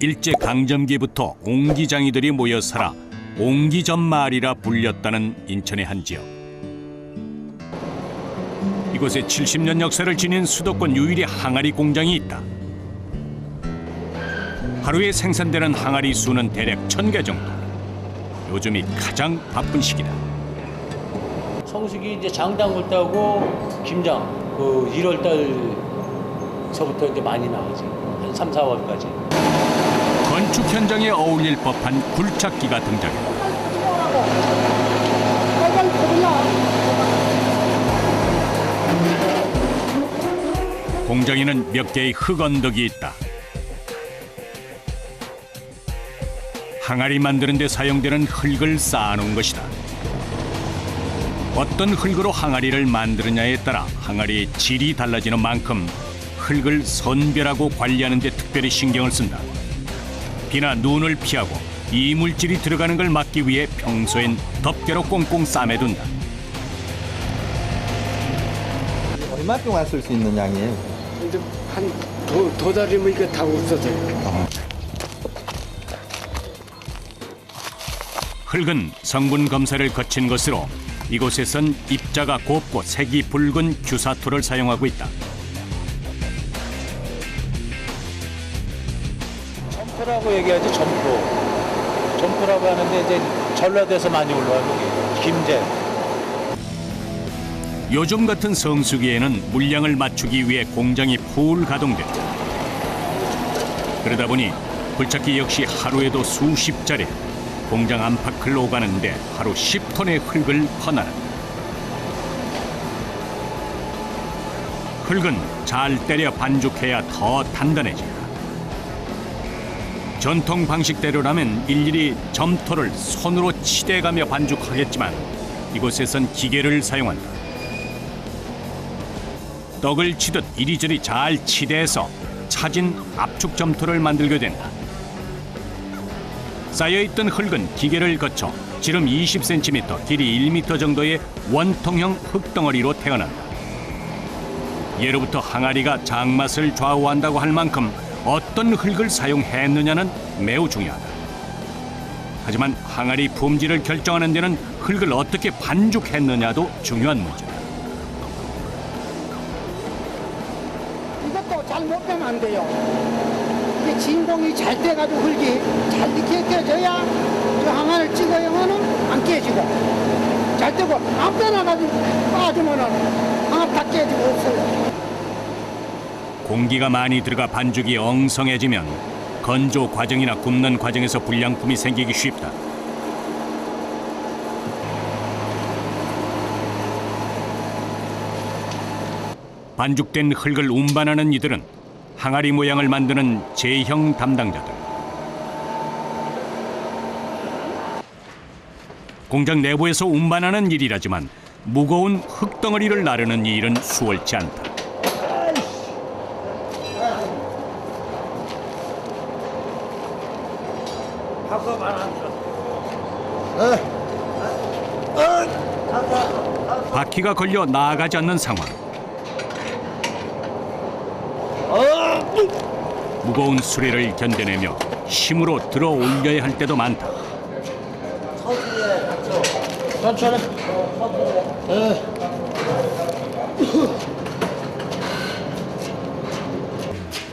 일제강점기부터 옹기장이들이 모여 살아 옹기전마을이라 불렸다는 인천의 한 지역. 이곳에 70년 역사를 지닌 수도권 유일의 항아리 공장이 있다. 하루에 생산되는 항아리 수는 대략 1000개 정도. 요즘이 가장 바쁜 시기다. 성수기 이제 장당 올 때하고 김장 1월 달서부터 이제 많이 나오지. 한 3, 4월까지. 건축 현장에 어울릴 법한 굴착기가 등장했다. 공장에는 몇 개의 흙 언덕이 있다. 항아리 만드는 데 사용되는 흙을 쌓아놓은 것이다. 어떤 흙으로 항아리를 만드느냐에 따라 항아리의 질이 달라지는 만큼 흙을 선별하고 관리하는 데 특별히 신경을 쓴다. 비나 눈을 피하고 이물질이 들어가는 걸 막기 위해 평소엔 덮개로 꽁꽁 싸매둔다. 얼마 동안 쓸 수 있는 양이에요? 이제 한 달이면 이게 다 없어져요. 흙은 성분 검사를 거친 것으로 이곳에선 입자가 곱고 색이 붉은 규사토를 사용하고 있다. 점토라고 얘기하지, 점토. 점토라고 하는데 이제 전라도에서 많이 올라와요. 여기 김제. 요즘 같은 성수기에는 물량을 맞추기 위해 공장이 풀 가동된다. 그러다 보니 굴착기 역시 하루에도 수십 자리 공장 안팎을 오가는데 하루 10톤의 흙을 퍼나른다. 흙은 잘 때려 반죽해야 더 단단해진다. 전통 방식대로라면 일일이 점토를 손으로 치대가며 반죽하겠지만 이곳에선 기계를 사용한다. 떡을 치듯 이리저리 잘 치대서 차진 압축 점토를 만들게 된다. 쌓여있던 흙은 기계를 거쳐 지름 20cm, 길이 1m 정도의 원통형 흙덩어리로 태어난다. 예로부터 항아리가 장맛을 좌우한다고 할 만큼 어떤 흙을 사용했느냐는 매우 중요하다. 하지만 항아리 품질을 결정하는 데는 흙을 어떻게 반죽했느냐도 중요한 문제다. 이것도 잘 못 빼면 안 돼요. 이게 진공이 잘 돼가지고 흙이 잘 익혀 껴져야 저 항아리를 찍어야만은 안 깨지고 잘 되고 안 빼놔가지고 빠지면은 항아리 다 깨지고 없어요. 공기가 많이 들어가 반죽이 엉성해지면 건조 과정이나 굽는 과정에서 불량품이 생기기 쉽다. 반죽된 흙을 운반하는 이들은 항아리 모양을 만드는 제형 담당자들. 공장 내부에서 운반하는 일이라지만 무거운 흙덩어리를 나르는 이 일은 수월치 않다. 바퀴가 걸려 나아가지 않는 상황. 무거운 수레를 견뎌내며 힘으로 들어 올려야 할 때도 많다. 천천히.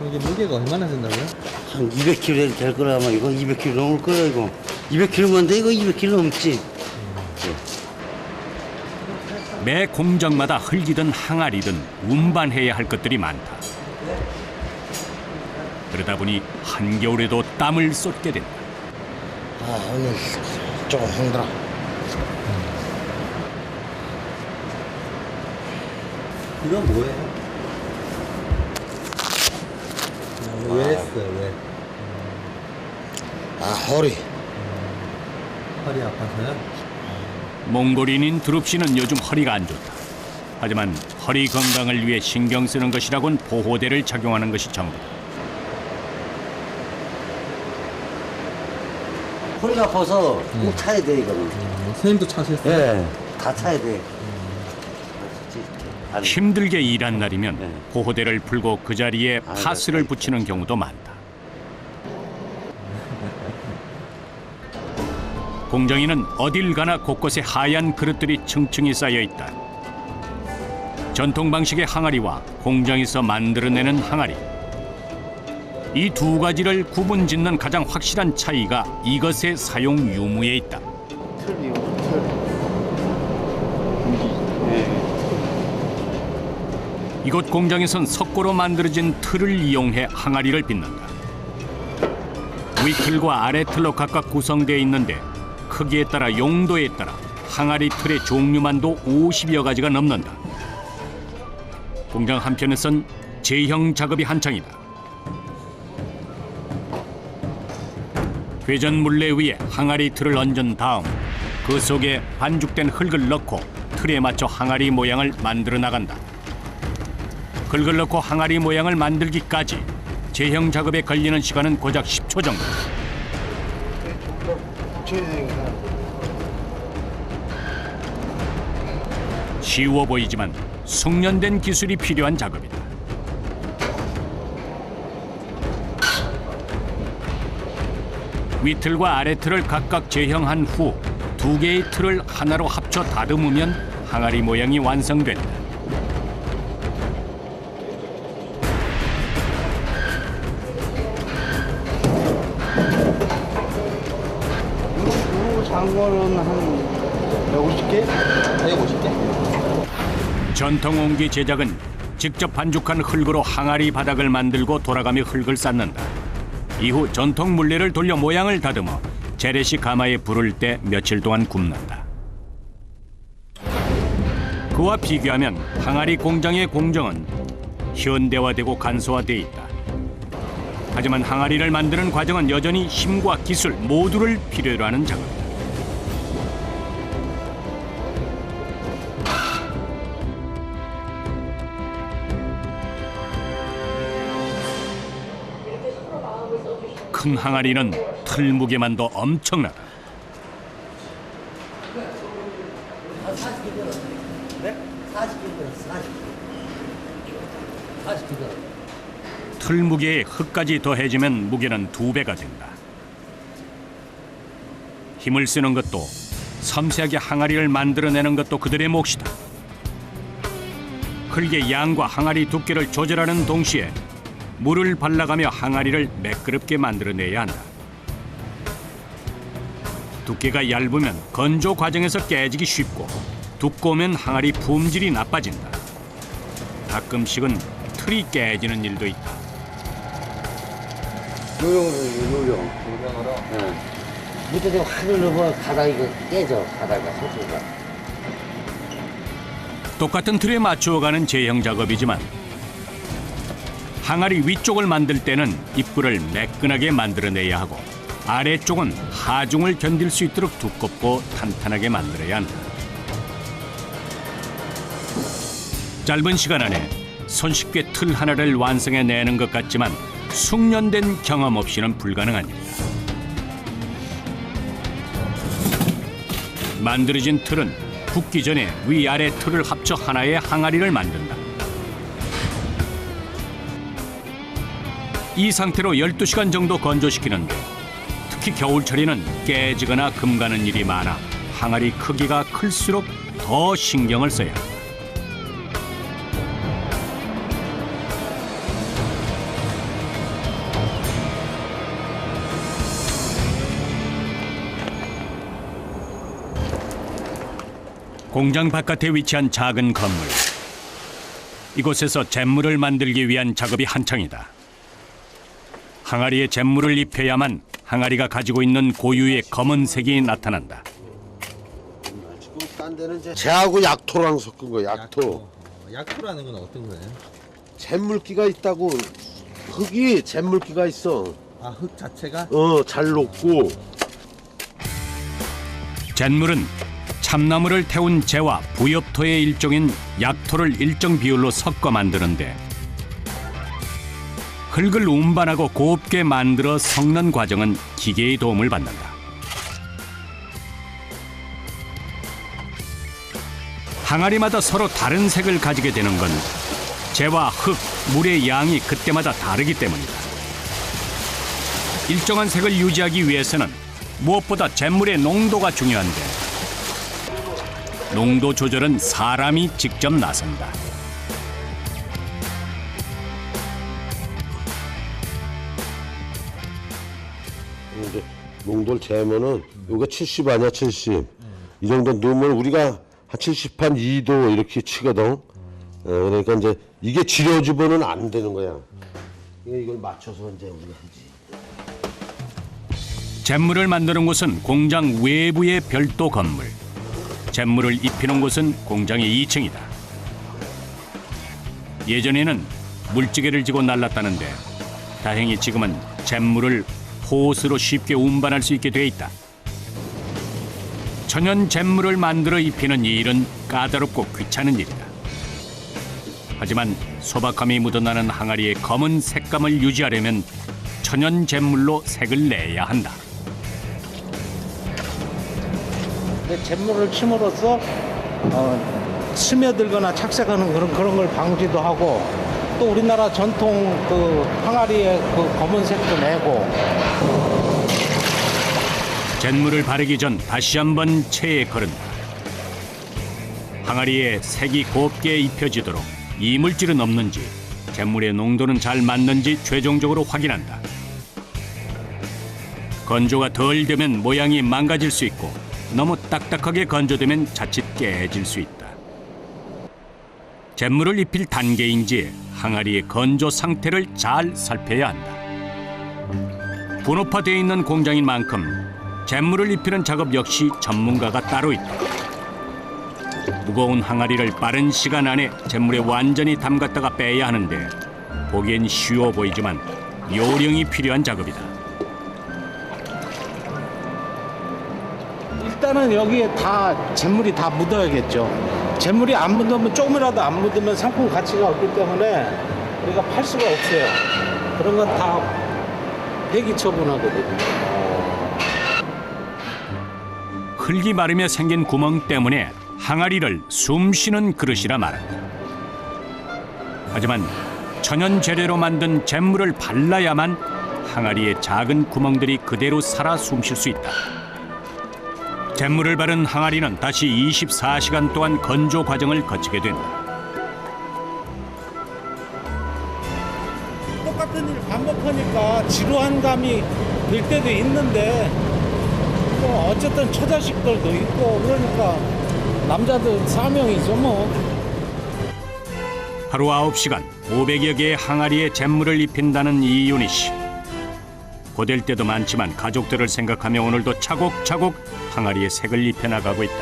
이게 무게가 얼마나 된다고요? 한 200kg 될 거라 아마 이거 200kg 넘을 거야 이거. 200kg만 돼 이거 200kg 넘지. 매 공장마다 흙이든 항아리든 운반해야 할 것들이 많다. 그러다 보니 한겨울에도 땀을 쏟게 된다. 아 오늘 조금 힘들어. 이건 뭐예요? 왜 했어요? 왜? 아 허리. 허리 아파서요? 몽골인인 두릅 씨는 요즘 허리가 안 좋다. 하지만 허리 건강을 위해 신경 쓰는 것이라곤 보호대를 착용하는 것이 전부다. 허리가 아파서 꼭 차야 돼 이거는. 선생님도 차셨어요? 예, 다 차야 돼. 힘들게 일한 날이면 보호대를 풀고 그 자리에 파스를 붙이는 경우도 많다. 공정에는 어딜 가나 곳곳에 하얀 그릇들이 층층이 쌓여 있다. 전통 방식의 항아리와 공장에서 만들어내는 항아리. 이 두 가지를 구분짓는 가장 확실한 차이가 이것의 사용 유무에 있다. 틀이요, 틀. 이곳 공장에선 석고로 만들어진 틀을 이용해 항아리를 빚는다. 윗틀과 아래틀로 각각 구성되어 있는데 크기에 따라 용도에 따라 항아리 틀의 종류만도 50여 가지가 넘는다. 공장 한편에선 제형 작업이 한창이다. 회전 물레 위에 항아리 틀을 얹은 다음 그 속에 반죽된 흙을 넣고 틀에 맞춰 항아리 모양을 만들어 나간다. 흙을 넣고 항아리 모양을 만들기까지 제형 작업에 걸리는 시간은 고작 10초 정도. 쉬워 보이지만 숙련된 기술이 필요한 작업이다. 윗틀과 아래틀을 각각 제형한 후 두 개의 틀을 하나로 합쳐 다듬으면 항아리 모양이 완성된다. 이거 장거는 한 150개? 150개? 전통 옹기 제작은 직접 반죽한 흙으로 항아리 바닥을 만들고 돌아가며 흙을 쌓는다. 이후 전통 물레를 돌려 모양을 다듬어 재래식 가마에 불을 때 며칠 동안 굽는다. 그와 비교하면 항아리 공장의 공정은 현대화되고 간소화돼 있다. 하지만 항아리를 만드는 과정은 여전히 힘과 기술 모두를 필요로 하는 작업이다. 큰 항아리는 틀 무게만도 엄청나다. 틀 무게에 흙까지 더해지면 무게는 2배가 된다. 힘을 쓰는 것도 섬세하게 항아리를 만들어내는 것도 그들의 몫이다. 흙의 양과 항아리 두께를 조절하는 동시에 물을 발라가며 항아리를 매끄럽게 만들어내야 한다. 두께가 얇으면 건조 과정에서 깨지기 쉽고 두꺼우면 항아리 품질이 나빠진다. 가끔씩은 틀이 깨지는 일도 있다. 요령으로. 요령으로? 네. 밑에 하늘 넣으면 바닥이 깨져, 바닥가, 소스가. 똑같은 틀에 맞추어가는 제형 작업이지만 항아리 위쪽을 만들 때는 입구를 매끈하게 만들어내야 하고 아래쪽은 하중을 견딜 수 있도록 두껍고 탄탄하게 만들어야 한다. 짧은 시간 안에 손쉽게 틀 하나를 완성해내는 것 같지만 숙련된 경험 없이는 불가능한 일이다. 만들어진 틀은 굽기 전에 위아래 틀을 합쳐 하나의 항아리를 만든다. 이 상태로 12시간 정도 건조시키는데 특히 겨울철에는 깨지거나 금가는 일이 많아 항아리 크기가 클수록 더 신경을 써야 한다. 공장 바깥에 위치한 작은 건물. 이곳에서 잿물을 만들기 위한 작업이 한창이다. 항아리에 잿물을 입혀야만 항아리가 가지고 있는 고유의 검은색이 나타난다. 딴 데는 이제 쟤하고 약토랑 섞은 거 약토. 약토라는 건 어떤 거예요? 잿물기가 있다고. 흙이 잿물기가 있어. 아, 흙 자체가? 잘 녹고. 잿물은 참나무를 태운 재와 부엽토의 일종인 약토를 일정 비율로 섞어 만드는데 흙을 운반하고 곱게 만들어 섞는 과정은 기계의 도움을 받는다. 항아리마다 서로 다른 색을 가지게 되는 건 재와 흙, 물의 양이 그때마다 다르기 때문이다. 일정한 색을 유지하기 위해서는 무엇보다 잿물의 농도가 중요한데 농도 조절은 사람이 직접 나선다. 이제 농도를 재면은 여기가 70 아니야 70. 이 정도 넣으면 우리가 한 70한 2도 이렇게 치거든. 그러니까 이제 이게 지려지면은 안 되는 거야. 이걸 맞춰서 이제 우리가 하지. 잿물을 만드는 곳은 공장 외부의 별도 건물. 잿물을 입히는 곳은 공장의 2층이다. 예전에는 물지개를 지고 날랐다는데 다행히 지금은 잿물을 호스로 쉽게 운반할 수 있게 돼 있다. 천연 잿물을 만들어 입히는 이 일은 까다롭고 귀찮은 일이다. 하지만 소박함이 묻어나는 항아리의 검은 색감을 유지하려면 천연 잿물로 색을 내야 한다. 잿물을 침으로써 스며들거나 착색하는 그런 걸 방지도 하고 또 우리나라 전통 그 항아리의 그 검은색도 내고. 잿물을 바르기 전 다시 한번 체에 거른다. 항아리에 색이 곱게 입혀지도록 이물질은 없는지 잿물의 농도는 잘 맞는지 최종적으로 확인한다. 건조가 덜 되면 모양이 망가질 수 있고 너무 딱딱하게 건조되면 자칫 깨질 수 있다. 잿물을 입힐 단계인지 항아리의 건조 상태를 잘 살펴야 한다. 분업화되어 있는 공장인 만큼 잿물을 입히는 작업 역시 전문가가 따로 있다. 무거운 항아리를 빠른 시간 안에 잿물에 완전히 담갔다가 빼야 하는데 보기엔 쉬워 보이지만 요령이 필요한 작업이다. 일단은 여기에 다 잿물이 다 묻어야겠죠. 잿물이 안 묻으면 조금이라도 안 묻으면 상품 가치가 없기 때문에 우리가 팔 수가 없어요. 그런 건 다 폐기 처분하거든요. 흙이 마르며 생긴 구멍 때문에 항아리를 숨쉬는 그릇이라 말한다. 하지만 천연 재료로 만든 잿물을 발라야만 항아리의 작은 구멍들이 그대로 살아 숨쉴 수 있다. 잿물을 바른 항아리는 다시 24시간 동안 건조 과정을 거치게 된다. 똑같은 일 반복하니까 지루한 감이 들 때도 있는데 뭐 어쨌든 처자식들도 있고 그러니까 남자들 사명이죠 뭐. 하루 9시간 500여 개의 항아리에 잿물을 입힌다는 이윤희 씨. 고될 때도 많지만 가족들을 생각하며 오늘도 차곡차곡 항아리에 색을 입혀나가고 있다.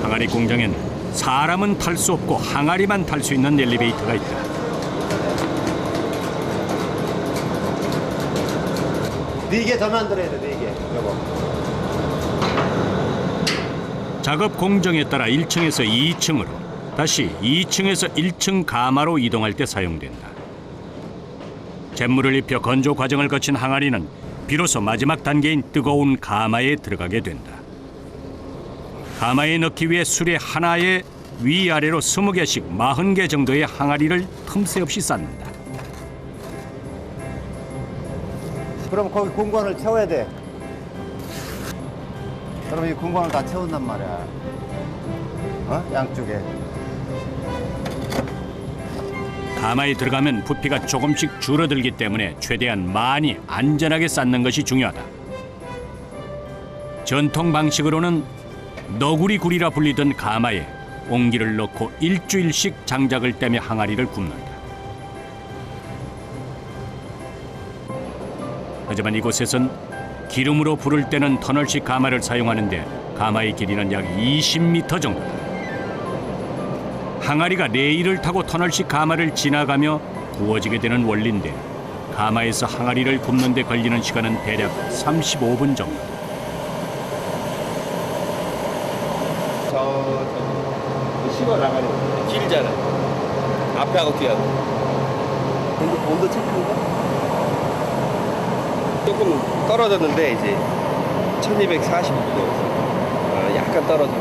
항아리 공장엔 사람은 탈 수 없고 항아리만 탈 수 있는 엘리베이터가 있다. 네 개 더 만들어야 돼, 4개. 여보. 작업 공정에 따라 1층에서 2층으로 다시 2층에서 1층 가마로 이동할 때 사용된다. 잿물을 입혀 건조 과정을 거친 항아리는 비로소 마지막 단계인 뜨거운 가마에 들어가게 된다. 가마에 넣기 위해 수레 하나에 위아래로 20개씩 40개 정도의 항아리를 틈새 없이 쌓는다. 그럼 거기 공간을 채워야 돼. 그럼 이 공간을 다 채운단 말이야. 어? 양쪽에. 가마에 들어가면 부피가 조금씩 줄어들기 때문에 최대한 많이 안전하게 쌓는 것이 중요하다. 전통 방식으로는 너구리굴이라 불리던 가마에 옹기를 넣고 일주일씩 장작을 떼며 항아리를 굽는다. 하지만 이곳에선 기름으로 불을 때는 터널식 가마를 사용하는데 가마의 길이는 약 20m 정도다. 항아리가 레일을 타고 터널식 가마를 지나가며 구워지게 되는 원리인데 가마에서 항아리를 굽는 데 걸리는 시간은 대략 35분 정도. 시골 나가는 길잖아. 앞에하고 뒤하고. 온도 체크인가? 조금 떨어졌는데 이제 1240도 약간 떨어져.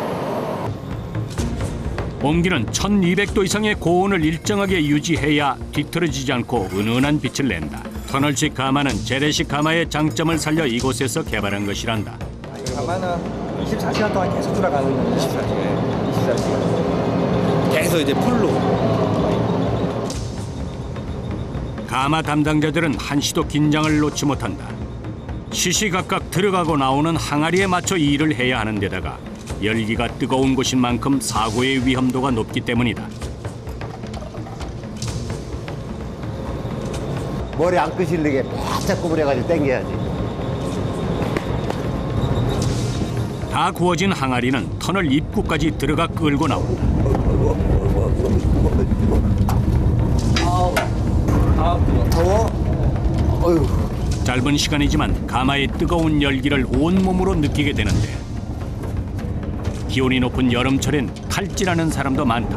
옹기는 1200도 이상의 고온을 일정하게 유지해야 뒤틀어지지 않고 은은한 빛을 낸다. 터널식 가마는 재래식 가마의 장점을 살려 이곳에서 개발한 것이란다. 가마는 24시간 동안 계속 돌아가는 거예요. 24시간. 계속 이제 풀로. 가마 담당자들은 한시도 긴장을 놓지 못한다. 시시각각 들어가고 나오는 항아리에 맞춰 일을 해야 하는 데다가 열기가 뜨거운 곳인 만큼 사고의 위험도가 높기 때문이다. 머리 안 끄실리게 바짝 구부려가지고 당겨야지. 다 구워진 항아리는 터널 입구까지 들어가 끌고 나온다. 짧은 시간이지만 가마의 뜨거운 열기를 온몸으로 느끼게 되는데 기온이 높은 여름철엔 칼질하는 사람도 많다.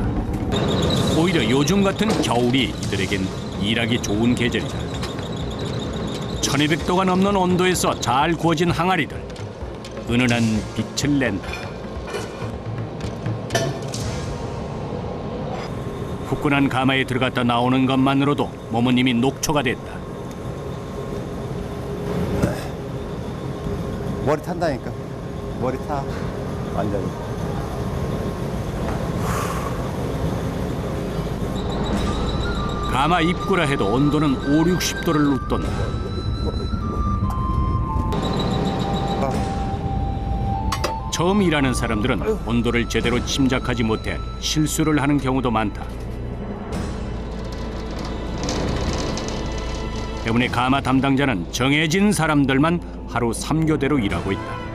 오히려 요즘 같은 겨울이 이들에겐 일하기 좋은 계절이다. 1200도가 넘는 온도에서 잘 구워진 항아리들, 은은한 빛을 낸다. 후끈한 가마에 들어갔다 나오는 것만으로도 몸은 이미 녹초가 됐다. 머리 탄다니까. 머리 타. 완전히. 가마 입구라 해도 온도는 5, 60도를 웃돈다. 처음 일하는 사람들은 온도를 제대로 짐작하지 못해 실수를 하는 경우도 많다. 때문에 가마 담당자는 정해진 사람들만 하루 3교대로 일하고 있다.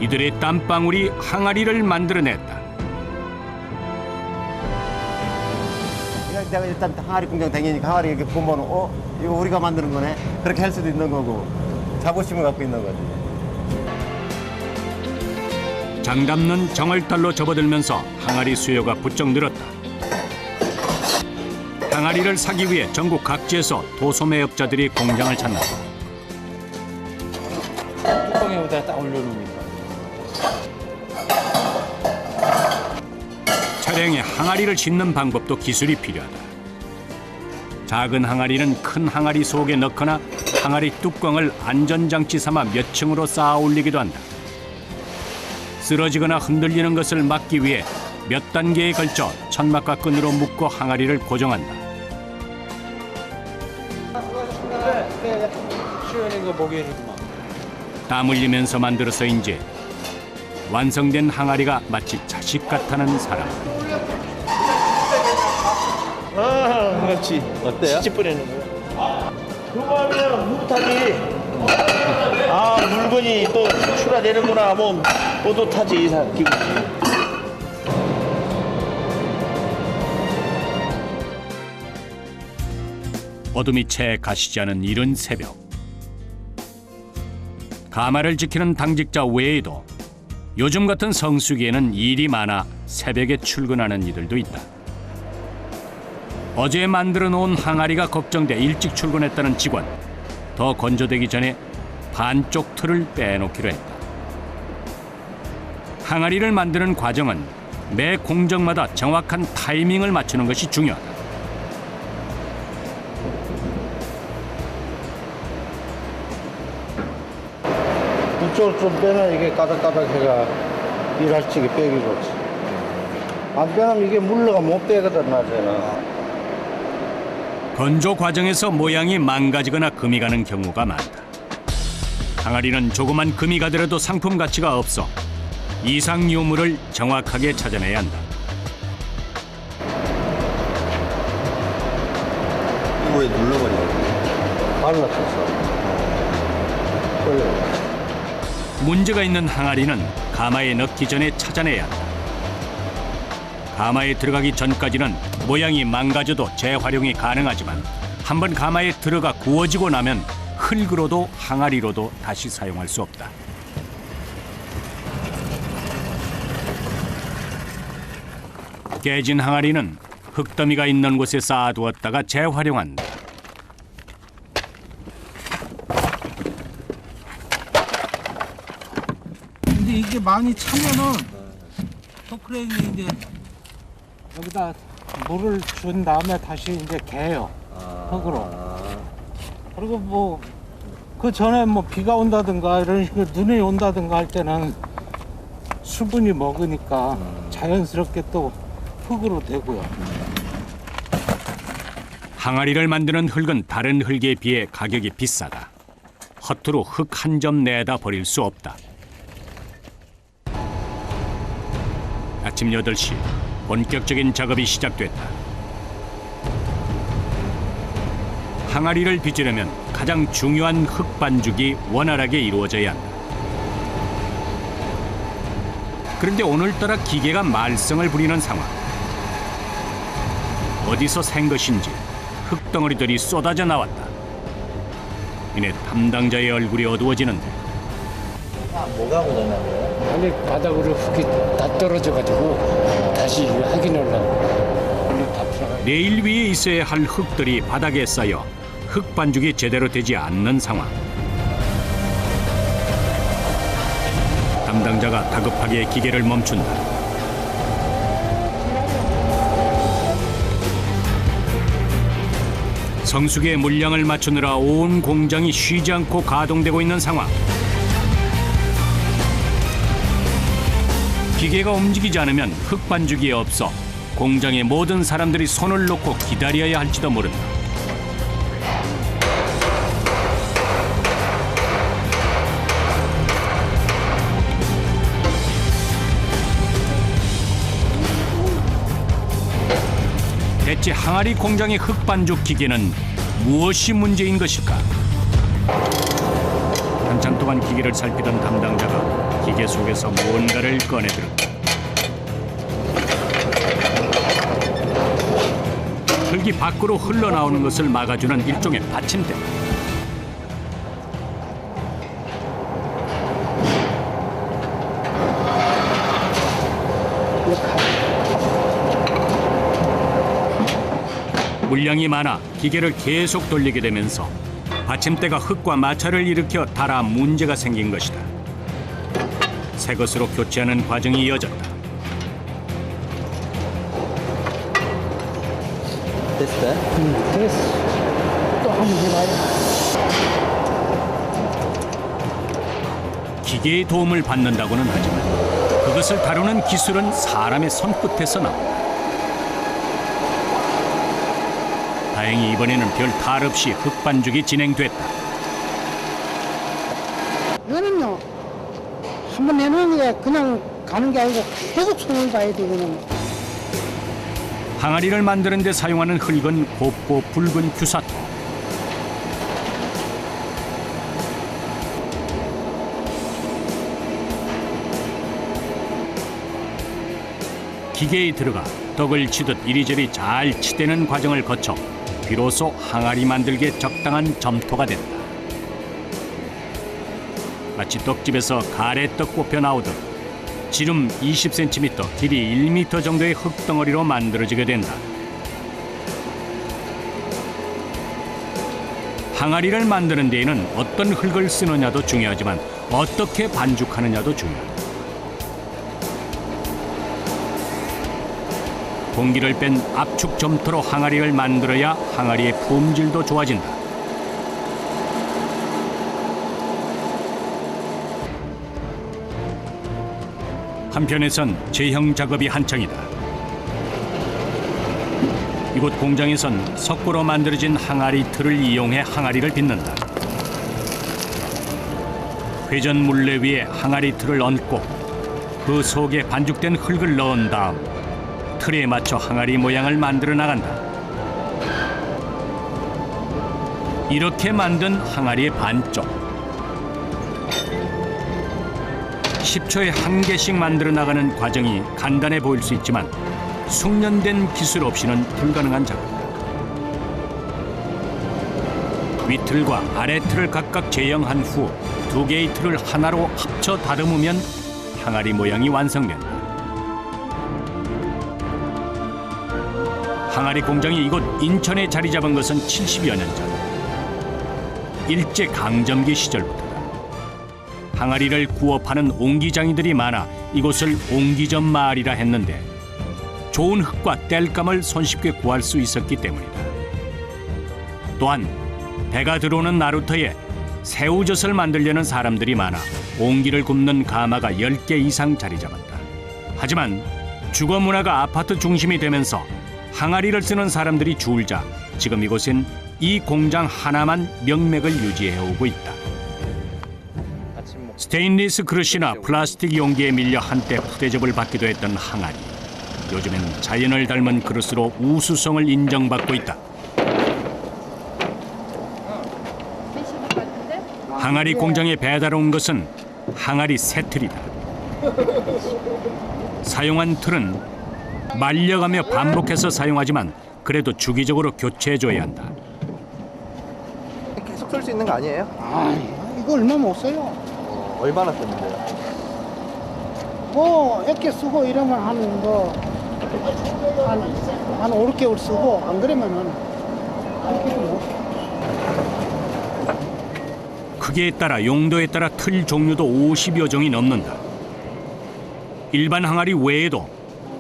이들의 땀방울이 항아리를 만들어냈다. 내가 일단 항아리 공장 다니니까 항아리 이렇게 보면 이거 우리가 만드는 거네. 그렇게 할 수도 있는 거고 자부심을 갖고 있는 거지. 장담는 정월달로 접어들면서 항아리 수요가 부쩍 늘었다. 항아리를 사기 위해 전국 각지에서 도소매업자들이 공장을 찾는다. 뚜껑에다 딱 올려놓으니까. 차량에 항아리를 싣는 방법도 기술이 필요하다. 작은 항아리는 큰 항아리 속에 넣거나 항아리 뚜껑을 안전장치 삼아 몇 층으로 쌓아 올리기도 한다. 쓰러지거나 흔들리는 것을 막기 위해 몇 단계에 걸쳐 천막과 끈으로 묶어 항아리를 고정한다. 시원한 거 보게 해주구만. 땀 흘리면서 만들어서인지 완성된 항아리가 마치 자식 같다는 사람. 아, 그렇지. 어때요? 시집 보내는 거야. 그거 하면 뿌듯하지. 아, 물건이 또 출하되는구나. 뭐 뿌듯하지, 이 사람 기분. 어둠이 채 가시지 않은 이른 새벽. 가마를 지키는 당직자 외에도 요즘 같은 성수기에는 일이 많아 새벽에 출근하는 이들도 있다. 어제 만들어 놓은 항아리가 걱정돼 일찍 출근했다는 직원. 더 건조되기 전에 반쪽 틀을 빼놓기로 했다. 항아리를 만드는 과정은 매 공정마다 정확한 타이밍을 맞추는 것이 중요하다. 이쪽을 좀 빼면 이게 까닥까닥해가 일할 적에 빼기 좋지. 안 빼면 이게 물러가 못 빼거든, 낮에는. 건조 과정에서 모양이 망가지거나 금이 가는 경우가 많다. 항아리는 조그만 금이 가더라도 상품 가치가 없어 이상 유물을 정확하게 찾아내야 한다. 이거 왜 눌러버려? 발라쳤어. 걸려. 문제가 있는 항아리는 가마에 넣기 전에 찾아내야 한다. 가마에 들어가기 전까지는 모양이 망가져도 재활용이 가능하지만 한번 가마에 들어가 구워지고 나면 흙으로도 항아리로도 다시 사용할 수 없다. 깨진 항아리는 흙더미가 있는 곳에 쌓아두었다가 재활용한다. 많이 차면은 토크레인이 이제 여기다 물을 준 다음에 다시 이제 개요. 흙으로. 그리고 뭐 그 전에 뭐 비가 온다든가 이런 식으로 눈이 온다든가 할 때는 수분이 먹으니까 자연스럽게 또 흙으로 되고요. 항아리를 만드는 흙은 다른 흙에 비해 가격이 비싸다. 허투루 흙 한 점 내다 버릴 수 없다. 아침 8시 본격적인 작업이 시작됐다. 항아리를 빚으려면 가장 중요한 흙 반죽이 원활하게 이루어져야 한다. 그런데 오늘따라 기계가 말썽을 부리는 상황. 어디서 샌 것인지 흙덩어리들이 쏟아져 나왔다. 이내 담당자의 얼굴이 어두워지는데 뭐가 묻었나 보요? 안에 바닥으로 흙이 다 떨어져가지고 다시 확인하려고. 오늘 다 풀어가지고. 레일 위에 있어야 할 흙들이 바닥에 쌓여 흙 반죽이 제대로 되지 않는 상황. 담당자가 다급하게 기계를 멈춘다. 성숙의 물량을 맞추느라 온 공장이 쉬지 않고 가동되고 있는 상황. 기계가 움직이지 않으면 흙 반죽이 없어 공장의 모든 사람들이 손을 놓고 기다려야 할지도 모른다. 대체 항아리 공장의 흙 반죽 기계는 무엇이 문제인 것일까? 한참 동안 기계를 살피던 담당자가 기계 속에서 무언가를 꺼내들었다. 흙이 밖으로 흘러나오는 것을 막아주는 일종의 받침대. 물량이 많아 기계를 계속 돌리게 되면서 받침대가 흙과 마찰을 일으켜 닳아 문제가 생긴 것이다. 새 것으로 교체하는 과정이 이어졌다. 됐어요? 됐어. 또 한 번 해봐요. 기계의 도움을 받는다고는 하지만 그것을 다루는 기술은 사람의 손끝에서 나온다. 다행히 이번에는 별 탈 없이 흙 반죽이 진행됐다. 이거는요, 한 번 내놓은 게 그냥 가는 게 아니고 계속 손을 봐야 되거든요. 항아리를 만드는 데 사용하는 흙은 곱고 붉은 규사토. 기계에 들어가 떡을 치듯 이리저리 잘 치대는 과정을 거쳐 비로소 항아리 만들기에 적당한 점토가 된다. 마치 떡집에서 가래떡 뽑혀 나오듯 지름 20cm, 길이 1m 정도의 흙덩어리로 만들어지게 된다. 항아리를 만드는 데에는 어떤 흙을 쓰느냐도 중요하지만 어떻게 반죽하느냐도 중요하다. 공기를 뺀 압축 점토로 항아리를 만들어야 항아리의 품질도 좋아진다. 한편에선 제형 작업이 한창이다. 이곳 공장에선 석고로 만들어진 항아리 틀을 이용해 항아리를 빚는다. 회전 물레 위에 항아리 틀을 얹고 그 속에 반죽된 흙을 넣은 다음 틀에 맞춰 항아리 모양을 만들어 나간다. 이렇게 만든 항아리의 반쪽 10초에 한 개씩 만들어 나가는 과정이 간단해 보일 수 있지만 숙련된 기술 없이는 불가능한 작업이다. 윗틀과 아래틀을 각각 제형한 후 두 개의 틀을 하나로 합쳐 다듬으면 항아리 모양이 완성된다. 항아리 공장이 이곳 인천에 자리 잡은 것은 70여 년 전, 일제 강점기 시절부터다. 항아리를 구워 파는 옹기장이들이 많아 이곳을 옹기점 마을이라 했는데 좋은 흙과 땔감을 손쉽게 구할 수 있었기 때문이다. 또한 배가 들어오는 나루터에 새우젓을 만들려는 사람들이 많아 옹기를 굽는 가마가 10개 이상 자리 잡았다. 하지만 주거 문화가 아파트 중심이 되면서 항아리를 쓰는 사람들이 줄자 지금 이곳엔 이 공장 하나만 명맥을 유지해오고 있다. 스테인리스 그릇이나 플라스틱 용기에 밀려 한때 푸대접을 받기도 했던 항아리. 요즘엔 자연을 닮은 그릇으로 우수성을 인정받고 있다. 항아리 공장에 배달 온 것은 항아리 새 틀이다. 사용한 틀은 말려가며 반복해서 사용하지만 그래도 주기적으로 교체해줘야 한다. 계속 쓸 수 있는 거 아니에요? 이거 얼마 못 써요. 얼마나 썼는데요? 뭐, 액게 쓰고 이러면 한 5, 6개월 쓰고, 안 그러면은, 크기에 따라 용도에 따라 틀 종류도 50여 종이 넘는다. 일반 항아리 외에도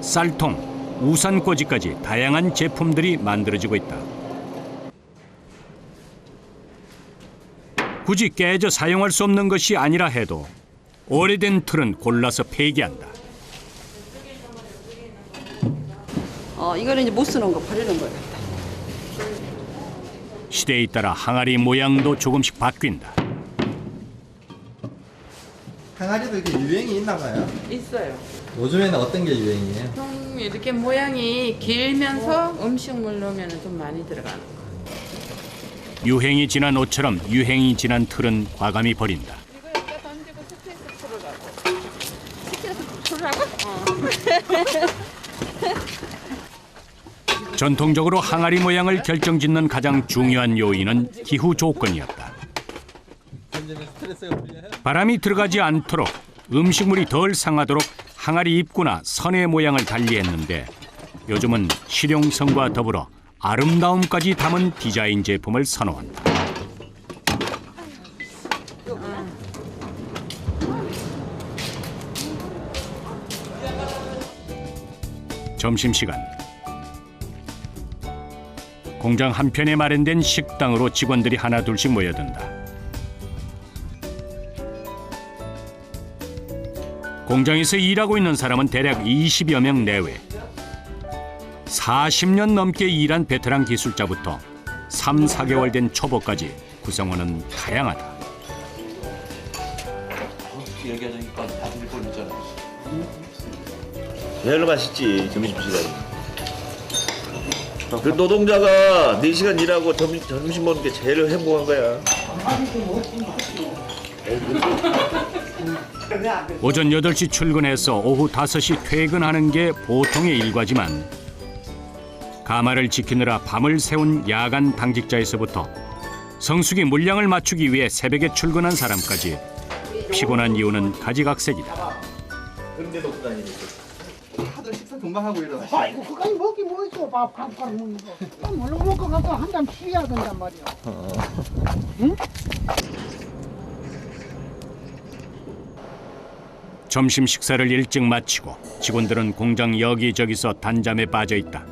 쌀통, 우산꽂이까지 다양한 제품들이 만들어지고 있다. 굳이 깨져 사용할 수 없는 것이 아니라 해도 오래된 틀은 골라서 폐기한다. 이거는 이제 못 쓰는 거 버리는 거예요. 시대에 따라 항아리 모양도 조금씩 바뀐다. 항아리도 이렇게 유행이 있나 봐요? 있어요. 요즘에는 어떤 게 유행이에요? 좀 이렇게 모양이 길면서 음식물 넣으면 좀 많이 들어가는 거. 유행이 지난 옷처럼 유행이 지난 틀은 과감히 버린다. 이거 여기다 던지고 스트레스 풀으라고? 전통적으로 항아리 모양을 결정짓는 가장 중요한 요인은 기후 조건이었다. 바람이 들어가지 않도록 음식물이 덜 상하도록 항아리 입구나 선의 모양을 달리했는데 요즘은 실용성과 더불어 아름다움까지 담은 디자인 제품을 선호한다. 점심시간. 공장 한편에 마련된 식당으로 직원들이 하나둘씩 모여든다. 공장에서 일하고 있는 사람은 대략 20여 명 내외. 40년 넘게 일한 베테랑 기술자부터 3, 4개월 된 초보까지 구성원은 다양하다. 얘기하니까 다들 뻔했잖아. 제일 맛있지, 점심시간이. 그 노동자가 4시간 일하고 점심 먹는 게 제일 행복한 거야. 오전 8시 출근해서 오후 5시 퇴근하는 게 보통의 일과지만 가마를 지키느라 밤을 새운 야간 당직자에서부터 성수기 물량을 맞추기 위해 새벽에 출근한 사람까지 피곤한 이유는 가지각색이다. 그런데도 다니니까. 다들 식사 금방 하고 일어나시죠? 아이고, 그까지 먹기 뭐 있어, 밥 먹는 거. 물론 먹고 가서 한 잔 쉬어야 된단 말이야. 응? 점심 식사를 일찍 마치고 직원들은 공장 여기저기서 단잠에 빠져 있다.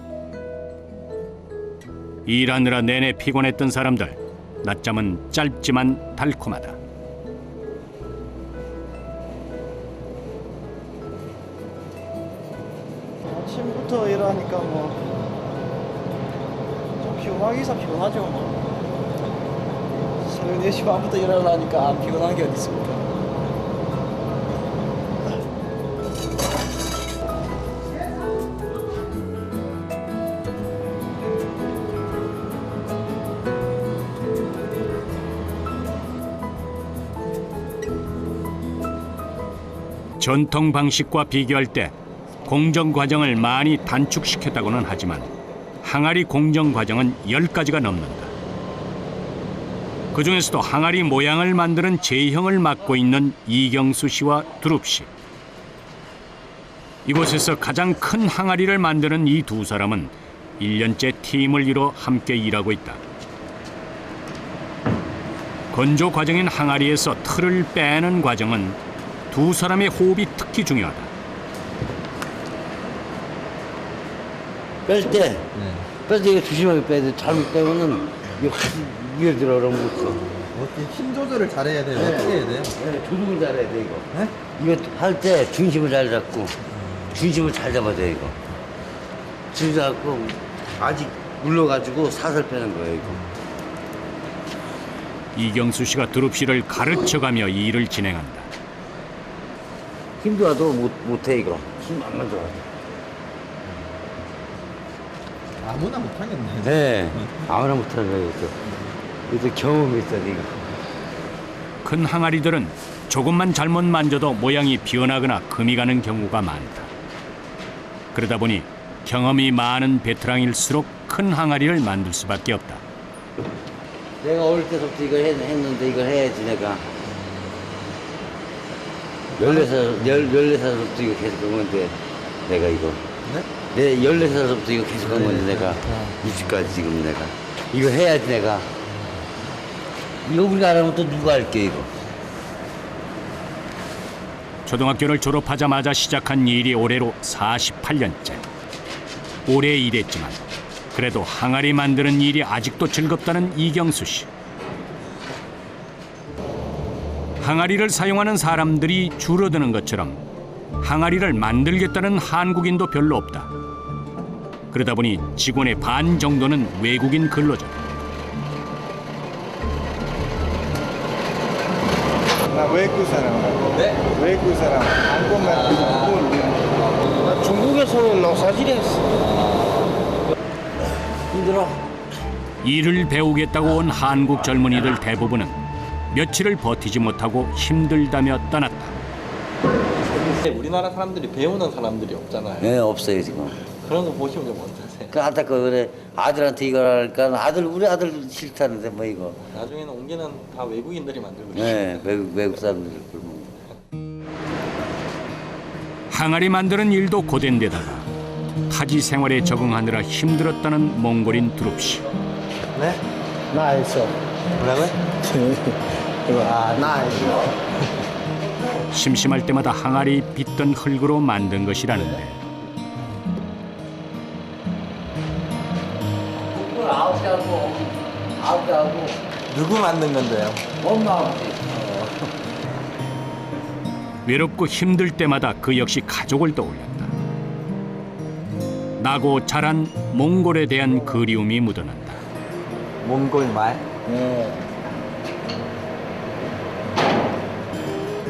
일하느라 내내 피곤했던 사람들, 낮잠은 짧지만 달콤하다. 아침부터 일하니까 좀 피곤하기서 피곤하죠. 새벽 4시 반부터 일하려니까 안 피곤한 게 어디 있습니까? 전통 방식과 비교할 때 공정 과정을 많이 단축시켰다고는 하지만 항아리 공정 과정은 10가지가 넘는다. 그중에서도 항아리 모양을 만드는 제형을 맡고 있는 이경수 씨와 두릅 씨. 이곳에서 가장 큰 항아리를 만드는 이 두 사람은 1년째 팀을 이뤄 함께 일하고 있다. 건조 과정인 항아리에서 틀을 빼는 과정은 두 사람의 호흡이 특히 중요하다. 뺄 때 이거 조심하게 빼야 돼. 잘못 빼면은 이거 위에 들어가면 못 써. 힘 조절을 잘해야 돼요. 어떻게 해야 돼요? 네, 조종을 잘해야 돼 이거. 네? 이거 할 때 중심을 잘 잡고 중심을 잘 잡아야 돼 이거. 중심 잡고 아직 눌러가지고 살살 빼는 거예요 이거. 이경수 씨가 드롭실을 가르쳐가며 이 일을 진행한다. 힘도 와도 못해 이거. 힘만 들어. 아무나 못하겠네. 네, 아무나 못하는 거예요 이거. 이것도 경험이 있어 이거. 큰 항아리들은 조금만 잘못 만져도 모양이 변하거나 금이 가는 경우가 많다. 그러다 보니 경험이 많은 베테랑일수록 큰 항아리를 만들 수밖에 없다. 내가 어릴 때부터 이거 했는데 이걸 해야지 내가. 14살부터 이거 계속 한 건데 내가 이거. 네? 14살부터 이거 계속 한 건데 내가 20까지 지금 내가. 이거 해야지 내가. 이거 우리가 안 하면 또 누가 할게 이거. 초등학교를 졸업하자마자 시작한 일이 올해로 48년째. 오래 일했지만 그래도 항아리 만드는 일이 아직도 즐겁다는 이경수 씨. 항아리를 사용하는 사람들이 줄어드는 것처럼 항아리를 만들겠다는 한국인도 별로 없다. 그러다 보니 직원의 반 정도는 외국인 근로자다. 나 외국 사람. 네? 외국 사람. 한국말 나 중국에서 농사질 했어. 힘들어. 일을 배우겠다고 온 한국 젊은이들 대부분은 며칠을 버티지 못하고 힘들다며 떠났다. 우리나라 사람들이 배우는 사람들이 없잖아요. 네, 없어요 지금. 그런 거 보시면 좀 어떠세요? 그 안타까워 그래. 아들한테 이걸 하니까 우리 아들 싫다는데 뭐 이거. 나중에는 옮기는 다 외국인들이 만들고 네, 외국 사람들. 항아리 만드는 일도 고된데다가 타지 생활에 적응하느라 힘들었다는 몽골인 드롭 씨. 네? 나 있어. 뭐라고요? 나 있어. 심심할 때마다 항아리 빚던 흙으로 만든 것이라는데. 아버지하고 누구 만든 건데요? 엄마 아버지. 외롭고 힘들 때마다 그 역시 가족을 떠올렸다. 나고 자란 몽골에 대한 그리움이 묻어난다. 몽골 말? 네.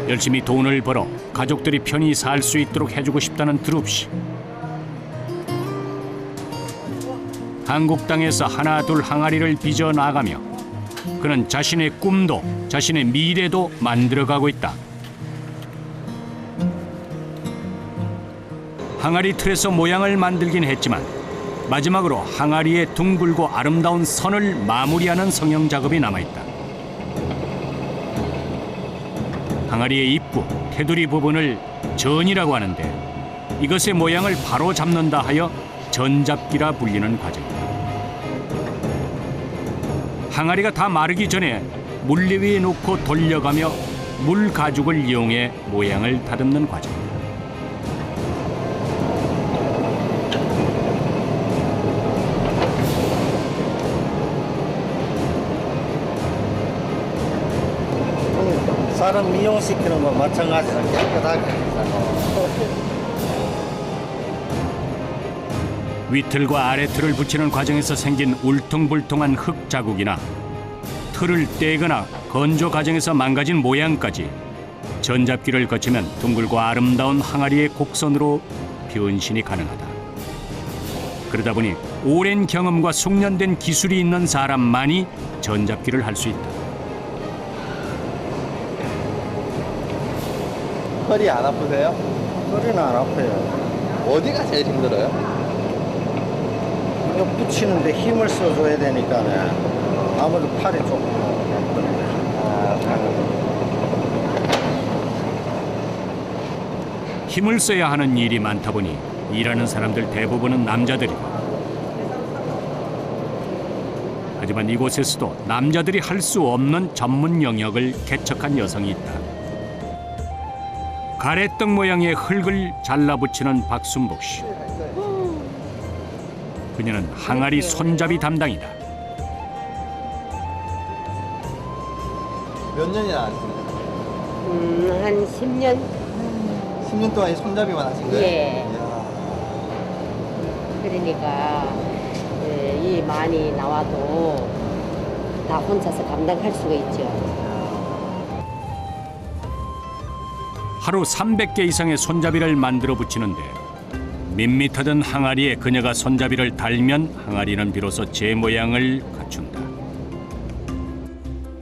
열심히 돈을 벌어 가족들이 편히 살 수 있도록 해주고 싶다는 드롭 씨. 한국 땅에서 하나둘 항아리를 빚어 나가며 그는 자신의 꿈도 자신의 미래도 만들어가고 있다. 항아리 틀에서 모양을 만들긴 했지만 마지막으로 항아리의 둥글고 아름다운 선을 마무리하는 성형 작업이 남아있다. 항아리의 입구, 테두리 부분을 전이라고 하는데 이것의 모양을 바로 잡는다 하여 전잡기라 불리는 과정이다. 항아리가 다 마르기 전에 물레 위에 놓고 돌려가며 물 가죽을 이용해 모양을 다듬는 과정이다. 사람 미용시키는 거 마찬가지로 깨끗하게. 위틀과 아래틀을 붙이는 과정에서 생긴 울퉁불퉁한 흙 자국이나 틀을 떼거나 건조 과정에서 망가진 모양까지 전잡기를 거치면 둥글고 아름다운 항아리의 곡선으로 변신이 가능하다. 그러다 보니 오랜 경험과 숙련된 기술이 있는 사람만이 전잡기를 할 수 있다. 허리 안 아프세요? 허리는 안 아파요. 어디가 제일 힘들어요? 이거 붙이는데 힘을 써줘야 되니까는 아무래도 팔이 조금. 힘을 써야 하는 일이 많다 보니 일하는 사람들 대부분은 남자들이고 하지만 이곳에서도 남자들이 할 수 없는 전문 영역을 개척한 여성이 있다. 가래떡 모양의 흙을 잘라붙이는 박순복 씨. 그녀는 항아리 손잡이 담당이다. 몇 년이나 하시나요? 한 10년? 10년 동안 이 손잡이만 하신 거예요? 예. 이야. 그러니까 이 많이 나와도 다 혼자서 감당할 수가 있죠. 하루 300개 이상의 손잡이를 만들어 붙이는데 밋밋하던 항아리에 그녀가 손잡이를 달면 항아리는 비로소 제 모양을 갖춘다.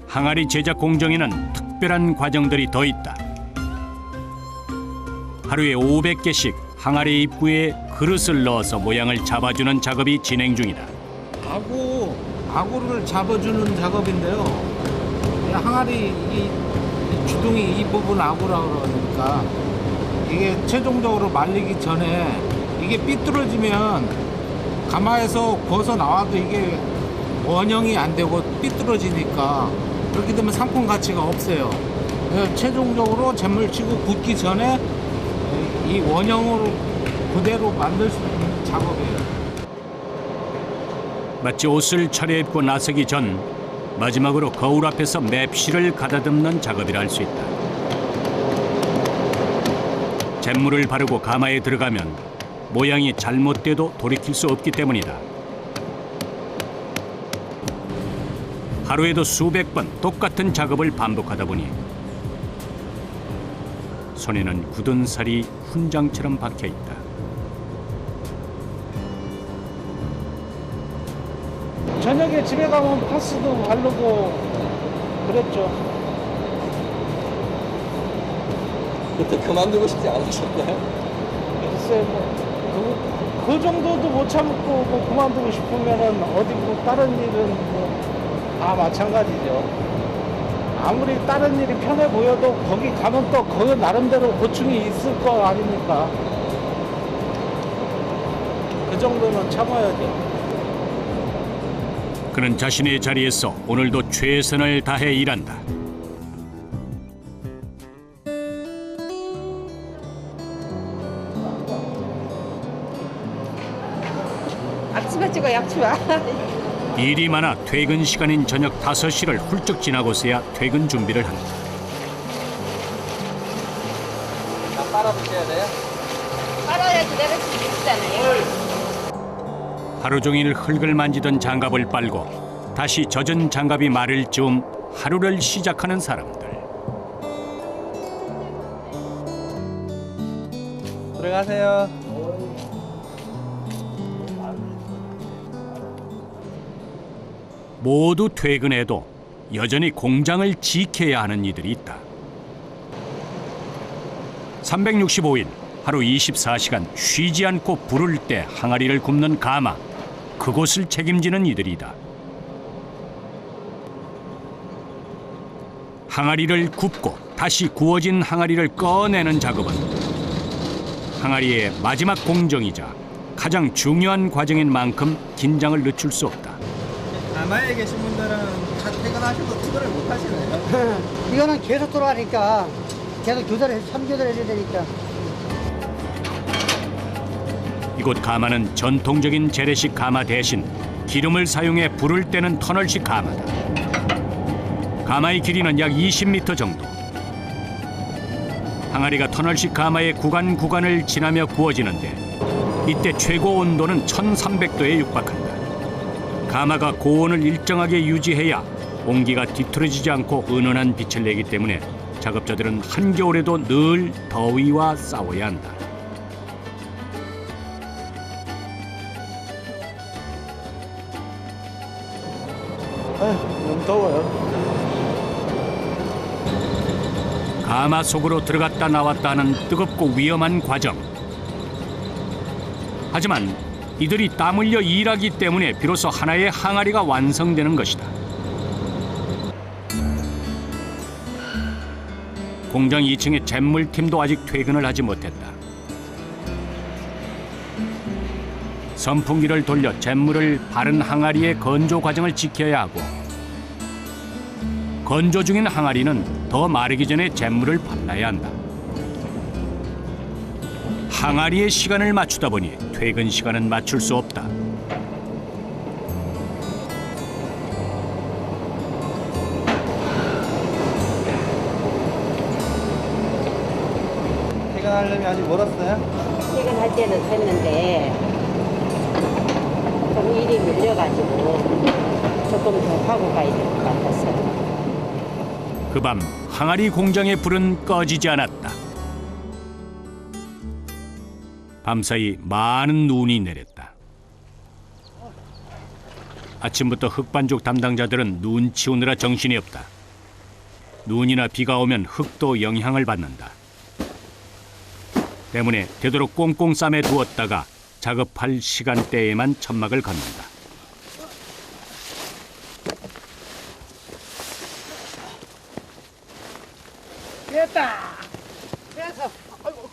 항아리 제작 공정에는 특별한 과정들이 더 있다. 하루에 500개씩 항아리 입구에 그릇을 넣어서 모양을 잡아주는 작업이 진행 중이다. 아구를 잡아주는 작업인데요. 이 항아리 이 주둥이 이 부분 아구라고 그러니까 이게 최종적으로 말리기 전에 이게 삐뚤어지면 가마에서 벗어 나와도 이게 원형이 안 되고 삐뚤어지니까 그렇게 되면 상품 가치가 없어요. 그래서 최종적으로 재물치고 굳기 전에 이 원형으로 그대로 만들 수 있는 작업이에요. 마치 옷을 차려입고 나서기 전 마지막으로 거울 앞에서 맵실을 가다듬는 작업이라 할 수 있다. 잿물을 바르고 가마에 들어가면 모양이 잘못돼도 돌이킬 수 없기 때문이다. 하루에도 수백 번 똑같은 작업을 반복하다 보니 손에는 굳은 살이 훈장처럼 박혀 있다. 저녁에 집에 가면 파스도 바르고 그랬죠. 그때 그만두고 싶지 않으셨나요? 글쎄 그 정도도 못 참고 뭐 그만두고 싶으면은 어디 뭐 다른 일은 뭐 다 마찬가지죠. 아무리 다른 일이 편해 보여도 거기 가면 또 그 나름대로 고충이 있을 거 아닙니까? 그 정도는 참아야죠. 그는 자신의 자리에서 오늘도 최선을 다해 일한다. 앞치마 찍어 앞치마. 일이 많아 퇴근 시간인 저녁 5시를 훌쩍 지나고서야 퇴근 준비를 한다. 다 빨아주셔야 돼요? 빨아야지 내가 있잖아요. 하루 종일 흙을 만지던 장갑을 빨고 다시 젖은 장갑이 마를 즈음 하루를 시작하는 사람들. 들어가세요. 모두 퇴근해도 여전히 공장을 지켜야 하는 이들이 있다. 365일 하루 24시간 쉬지 않고 불을 때 항아리를 굽는 가마, 그곳을 책임지는 이들이다. 항아리를 굽고 다시 구워진 항아리를 꺼내는 작업은 항아리의 마지막 공정이자 가장 중요한 과정인 만큼 긴장을 늦출 수 없다. 가마에 계신 분들은 다 퇴근하셔도 투덜을 못 하시네요. 이거는 계속 돌아가니까 계속 교대를 3교대를 해야 되니까. 이곳 가마는 전통적인 재래식 가마 대신 기름을 사용해 불을 떼는 터널식 가마다. 가마의 길이는 약 20m 정도. 항아리가 터널식 가마의 구간을 지나며 구워지는데 이때 최고 온도는 1300도에 육박한다. 가마가 고온을 일정하게 유지해야 온기가 뒤틀어지지 않고 은은한 빛을 내기 때문에 작업자들은 한겨울에도 늘 더위와 싸워야 한다. 너무 더워요. 가마 속으로 들어갔다 나왔다 하는 뜨겁고 위험한 과정. 하지만 이들이 땀 흘려 일하기 때문에 비로소 하나의 항아리가 완성되는 것이다. 공장 2층의 잿물팀도 아직 퇴근을 하지 못했다. 선풍기를 돌려 잿물을 바른 항아리의 건조 과정을 지켜야 하고 건조 중인 항아리는 더 마르기 전에 잿물을 발라야 한다. 항아리의 시간을 맞추다 보니 퇴근 시간은 맞출 수 없다. 퇴근하려면 아직 멀었어요? 퇴근할 때는 됐는데 좀 일이 밀려가지고 조금 더 하고 가야 될 것 같았어요. 그 밤 항아리 공장의 불은 꺼지지 않았다. 밤사이 많은 눈이 내렸다. 아침부터 흙반죽 담당자들은 눈 치우느라 정신이 없다. 눈이나 비가 오면 흙도 영향을 받는다. 때문에 되도록 꽁꽁 싸매 두었다가 작업할 시간대에만 천막을 걷는다. 됐다. 됐어. 아이고.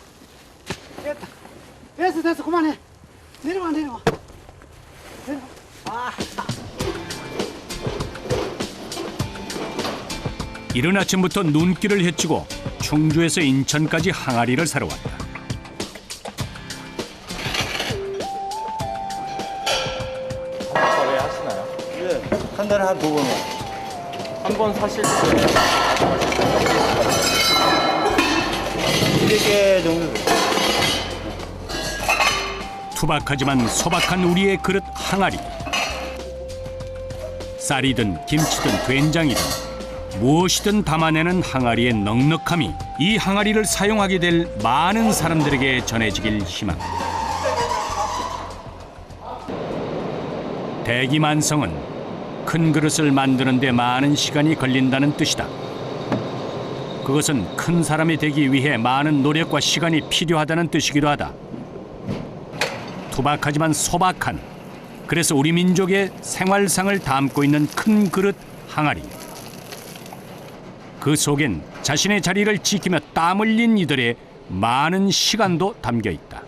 됐다. 됐어. 그만해. 내려와. 내려와. 이른 아침부터 눈길을 헤치고 충주에서 인천까지 항아리를 사러 왔다. 거래하시나요? 예, 한 달에 한 2번은. 한 번 사실 때 200개 정도. 투박하지만 소박한 우리의 그릇 항아리. 쌀이든 김치든 된장이든 무엇이든 담아내는 항아리의 넉넉함이 이 항아리를 사용하게 될 많은 사람들에게 전해지길 희망한다. 대기만성은 큰 그릇을 만드는 데 많은 시간이 걸린다는 뜻이다. 그것은 큰 사람이 되기 위해 많은 노력과 시간이 필요하다는 뜻이기도 하다. 투박하지만 소박한, 그래서 우리 민족의 생활상을 담고 있는 큰 그릇 항아리. 그 속엔 자신의 자리를 지키며 땀 흘린 이들의 많은 시간도 담겨 있다.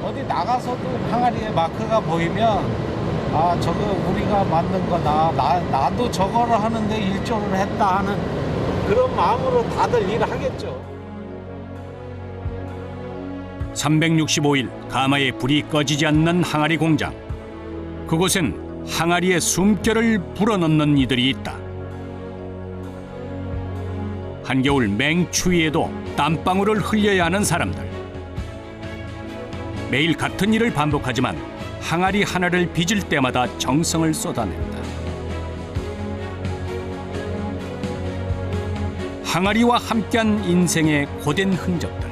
어디 나가서도 항아리에 마크가 보이면 아 저거 우리가 만든 거다. 나도 저거를 하는데 일조를 했다 하는 그런 마음으로 다들 일을 하겠죠. 365일 가마에 불이 꺼지지 않는 항아리 공장. 그곳엔 항아리에 숨결을 불어넣는 이들이 있다. 한겨울 맹추위에도 땀방울을 흘려야 하는 사람들. 매일 같은 일을 반복하지만 항아리 하나를 빚을 때마다 정성을 쏟아낸다. 항아리와 함께한 인생의 고된 흔적들.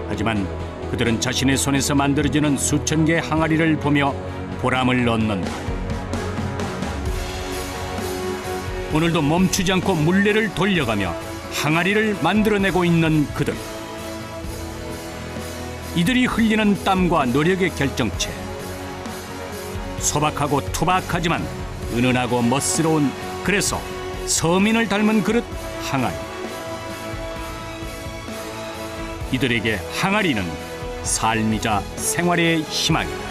하지만 그들은 자신의 손에서 만들어지는 수천 개의 항아리를 보며 보람을 얻는다. 오늘도 멈추지 않고 물레를 돌려가며 항아리를 만들어내고 있는 그들. 이들이 흘리는 땀과 노력의 결정체. 소박하고 투박하지만 은은하고 멋스러운, 그래서 서민을 닮은 그릇 항아리. 이들에게 항아리는 삶이자 생활의 희망이다.